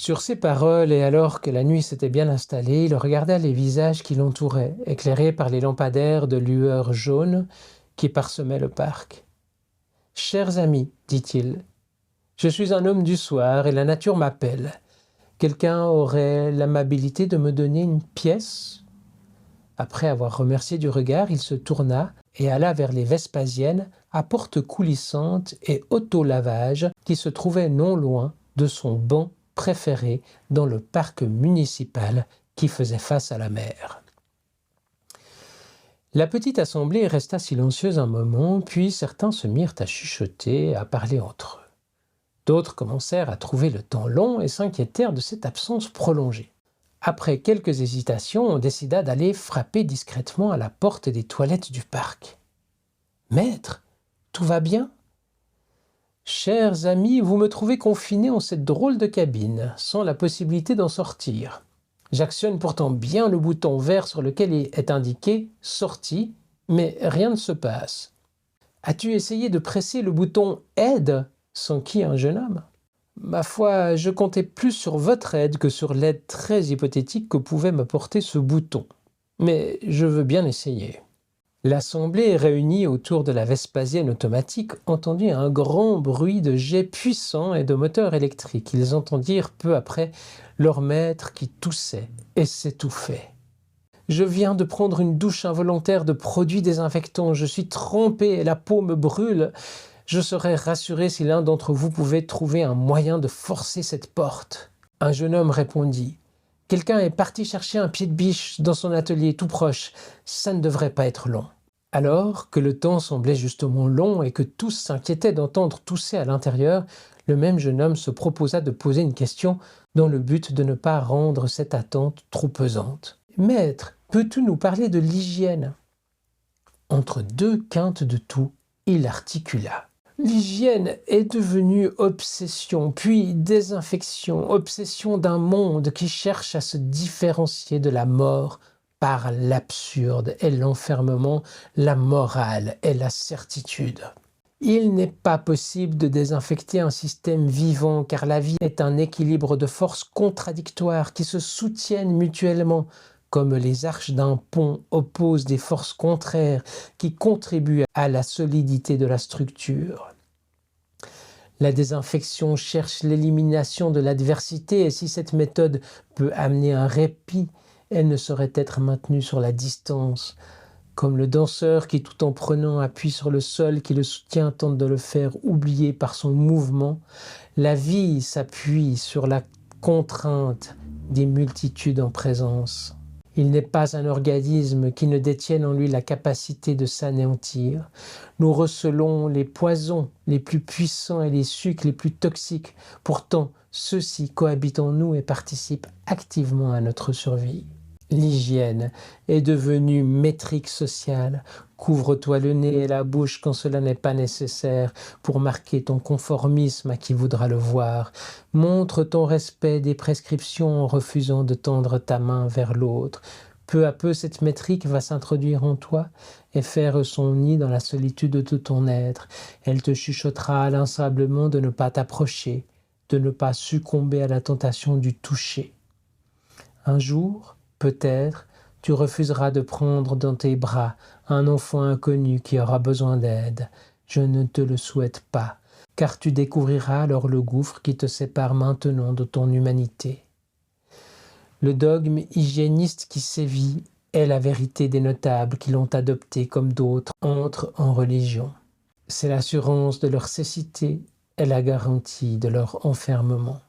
Sur ces paroles, et alors que la nuit s'était bien installée, il regarda les visages qui l'entouraient, éclairés par les lampadaires de lueur jaune qui parsemaient le parc. « Chers amis, dit-il, je suis un homme du soir et la nature m'appelle. Quelqu'un aurait l'amabilité de me donner une pièce ?» Après avoir remercié du regard, il se tourna et alla vers les Vespasiennes, à porte coulissante et auto-lavage, qui se trouvaient non loin de son banc préféré dans le parc municipal qui faisait face à la mer. La petite assemblée resta silencieuse un moment, puis certains se mirent à chuchoter, à parler entre eux. D'autres commencèrent à trouver le temps long et s'inquiétèrent de cette absence prolongée. Après quelques hésitations, on décida d'aller frapper discrètement à la porte des toilettes du parc. « Maître, tout va bien ? » « Chers amis, vous me trouvez confiné en cette drôle de cabine, sans la possibilité d'en sortir. J'actionne pourtant bien le bouton vert sur lequel est indiqué « Sortie », mais rien ne se passe. As-tu essayé de presser le bouton « Aide » s'enquit un jeune homme. Ma foi, je comptais plus sur votre aide que sur l'aide très hypothétique que pouvait m'apporter ce bouton. Mais je veux bien essayer. L'assemblée réunie autour de la Vespasienne automatique entendit un grand bruit de jets puissants et de moteurs électriques. Ils entendirent peu après leur maître qui toussait et s'étouffait. « Je viens de prendre une douche involontaire de produits désinfectants. Je suis trempé et la peau me brûle. Je serais rassuré si l'un d'entre vous pouvait trouver un moyen de forcer cette porte. » Un jeune homme répondit. « Quelqu'un est parti chercher un pied de biche dans son atelier tout proche. Ça ne devrait pas être long. » Alors que le temps semblait justement long et que tous s'inquiétaient d'entendre tousser à l'intérieur, le même jeune homme se proposa de poser une question dans le but de ne pas rendre cette attente trop pesante. « Maître, peux-tu nous parler de l'hygiène ?» Entre deux quintes de toux, il articula. L'hygiène est devenue obsession, puis désinfection, obsession d'un monde qui cherche à se différencier de la mort par l'absurde et l'enfermement, la morale et la certitude. Il n'est pas possible de désinfecter un système vivant car la vie est un équilibre de forces contradictoires qui se soutiennent mutuellement, comme les arches d'un pont opposent des forces contraires qui contribuent à la solidité de la structure. La désinfection cherche l'élimination de l'adversité et si cette méthode peut amener un répit, elle ne saurait être maintenue sur la distance, comme le danseur qui, tout en prenant appui sur le sol qui le soutient, tente de le faire oublier par son mouvement. La vie s'appuie sur la contrainte des multitudes en présence. Il n'est pas un organisme qui ne détienne en lui la capacité de s'anéantir. Nous recelons les poisons les plus puissants et les sucs les plus toxiques. Pourtant, ceux-ci cohabitent en nous et participent activement à notre survie. L'hygiène est devenue métrique sociale. Couvre-toi le nez et la bouche quand cela n'est pas nécessaire pour marquer ton conformisme à qui voudra le voir. Montre ton respect des prescriptions en refusant de tendre ta main vers l'autre. Peu à peu, cette métrique va s'introduire en toi et faire son nid dans la solitude de ton être. Elle te chuchotera inlassablement de ne pas t'approcher, de ne pas succomber à la tentation du toucher. Un jour, peut-être, tu refuseras de prendre dans tes bras un enfant inconnu qui aura besoin d'aide. Je ne te le souhaite pas, car tu découvriras alors le gouffre qui te sépare maintenant de ton humanité. Le dogme hygiéniste qui sévit est la vérité des notables qui l'ont adopté comme d'autres entrent en religion. C'est l'assurance de leur cécité et la garantie de leur enfermement.